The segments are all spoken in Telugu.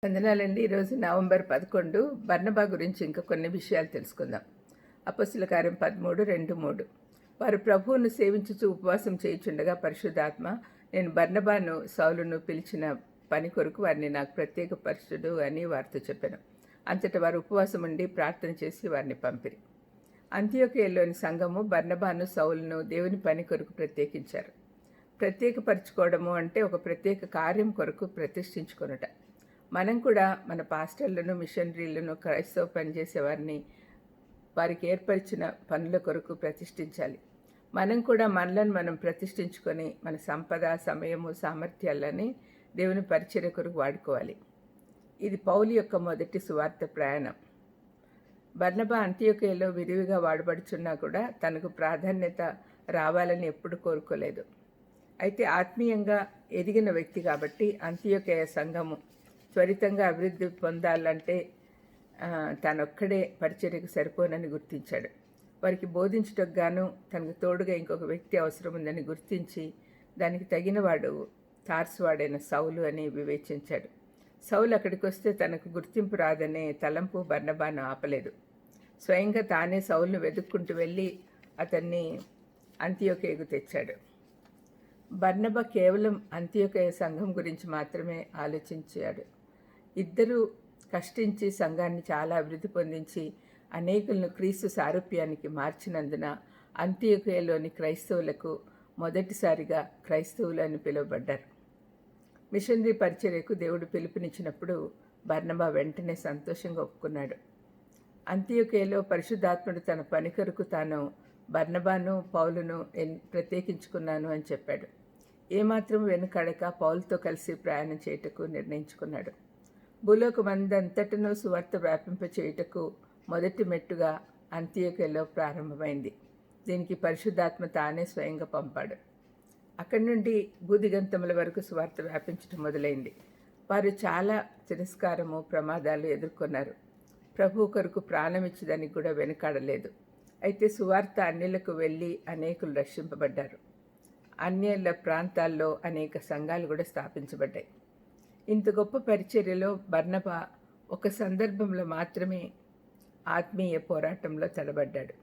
వందనాలండి. ఈరోజు నవంబర్ 11 బర్నబా గురించి ఇంకా కొన్ని విషయాలు తెలుసుకుందాం. అపొస్తలుల కార్యం 13:2-3. వారు ప్రభువును సేవించుచు ఉపవాసం చేయుచుండగా పరిశుద్ధాత్మ, నేను బర్నబాను సౌలును పిలిచిన పని కొరకు వారిని నాకు ప్రత్యేక పరచుడు అని వారితో చెప్పాను. అంతటా వారు ఉపవాసం ఉండి ప్రార్థన చేసి వారిని పంపిరి. అంతియోకియలోని సంఘము బర్నబాను సౌలును దేవుని పని కొరకు ప్రత్యేకించారు. ప్రత్యేకపరచుకోవడము అంటే ఒక ప్రత్యేక కార్యం కొరకు ప్రతిష్ఠించుకొనుట. మనం కూడా మన పాస్టర్లను, మిషనరీలను, క్రైస్తవ పనిచేసేవారిని వారికి ఏర్పరిచిన పనుల కొరకు ప్రతిష్ఠించాలి. మనం కూడా మనలను మనం ప్రతిష్ఠించుకొని మన సంపద, సమయము, సామర్థ్యాలని దేవుని పరిచర్య కొరకు వాడుకోవాలి. ఇది పౌలు యొక్క మొదటి సువార్త ప్రయాణం. బర్నబా అంతియోకియలో విరివిగా వాడబడుచున్నా కూడా తనకు ప్రాధాన్యత రావాలని ఎప్పుడు కోరుకోలేదు. అయితే ఆత్మీయంగా ఎదిగిన వ్యక్తి కాబట్టి అంతియోకియ సంఘము త్వరితంగా అభివృద్ధి పొందాలంటే తనొక్కడే పరిచర్యకు సరిపోనని గుర్తించాడు. వారికి బోధించటకు గాను తనకు తోడుగా ఇంకొక వ్యక్తి అవసరం ఉందని గుర్తించి దానికి తగినవాడు తార్సువాడైన సౌలు అని వివేచించాడు. సౌలు అక్కడికి వస్తే తనకు గుర్తింపు రాదనే తలంపు బర్నబాను ఆపలేదు. స్వయంగా తానే సౌలును వెతుక్కుంటూ వెళ్ళి అతన్ని అంతియోకియకు తెచ్చాడు. బర్నబా కేవలం అంతియోకియ సంఘం గురించి మాత్రమే ఆలోచించాడు. ఇద్దరూ కష్టించి సంఘాన్ని చాలా అభివృద్ధి పొందించి అనేకులను క్రీస్తు సారూప్యానికి మార్చినందున అంతియోకియలోని క్రైస్తవులకు మొదటిసారిగా క్రైస్తవులు అని పిలువబడ్డారు. మిషనరీ పరిచర్యకు దేవుడు పిలుపునిచ్చినప్పుడు బర్నబా వెంటనే సంతోషంగా ఒప్పుకున్నాడు. అంతియోకియలో పరిశుద్ధాత్ముడు తన పని కొరకు తాను బర్నబాను, పౌలును ప్రత్యేకించుకున్నాను అని చెప్పాడు. ఏమాత్రం వెనుకడక పౌలుతో కలిసి ప్రయాణం చేయుటకు నిర్ణయించుకున్నాడు. భూలోకమందంతటను సువార్త వ్యాపింపచేయుటకు మొదటి మెట్టుగా అంతియోకియలో ప్రారంభమైంది. దీనికి పరిశుద్ధాత్మ తానే స్వయంగా పంపాడు. అక్కడి నుండి భూదిగంతముల వరకు సువార్త వ్యాపించడం మొదలైంది. వారు చాలా తిరస్కారము, ప్రమాదాలు ఎదుర్కొన్నారు. ప్రభు కొరకు ప్రాణమిచ్చేదానికి కూడా వెనుకాడలేదు. అయితే సువార్త అన్యులకు వెళ్ళి అనేకులు రక్షింపబడ్డారు. అన్యుల ప్రాంతాల్లో అనేక సంఘాలు కూడా స్థాపించబడ్డాయి. ఇంత గొప్ప పరిచర్యలో బర్నబా ఒక సందర్భంలో మాత్రమే ఆత్మీయ పోరాటంలో తడబడ్డాడు.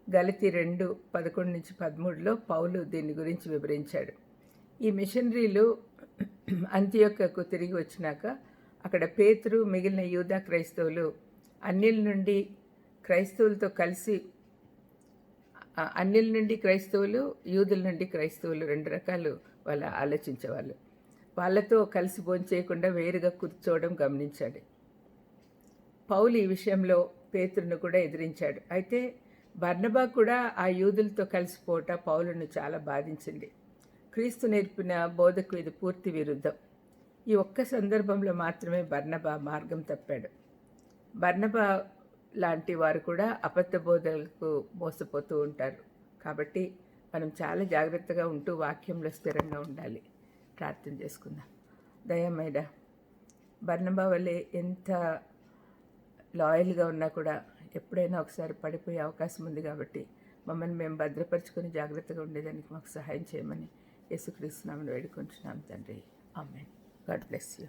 గలతీ 2:11-13 పౌలు దీని గురించి వివరించాడు. ఈ మిషనరీలు అంతియోకియకు తిరిగి వచ్చినాక అక్కడ పేతురు, మిగిలిన యూదా క్రైస్తవులు అన్యుల నుండి క్రైస్తవులతో కలిసి అన్యుల నుండి క్రైస్తవులు, యూదుల నుండి క్రైస్తవులు రెండు రకాలు వాళ్ళు ఆలోచించేవాళ్ళు. వాళ్ళతో కలిసి భోంచేయకుండా వేరుగా కూర్చోవడం గమనించాడు. పౌలు ఈ విషయంలో పేతురును కూడా ఎదిరించాడు. అయితే బర్నబా కూడా ఆ యూదులతో కలిసిపోవట పౌలును చాలా బాధించింది. క్రీస్తు నేర్పిన బోధకు ఇది పూర్తి విరుద్ధం. ఈ ఒక్క సందర్భంలో మాత్రమే బర్నబా మార్గం తప్పాడు. బర్నబా లాంటి వారు కూడా అబద్ధ బోధలకు మోసపోతూ ఉంటారు. కాబట్టి మనం చాలా జాగ్రత్తగా ఉంటూ వాక్యంలో స్థిరంగా ఉండాలి. ప్రార్థన చేసుకుందాం. దయమైడ బర్నబా వల్లే ఎంత లాయల్గా ఉన్నా కూడా ఎప్పుడైనా ఒకసారి పడిపోయే అవకాశం ఉంది. కాబట్టి మమ్మల్ని మేము భద్రపరుచుకొని జాగ్రత్తగా ఉండేదానికి మాకు సహాయం చేయమని యేసుక్రీస్తు నామమున వేడుకుంటున్నాం తండ్రి. ఆమేన్. God bless you.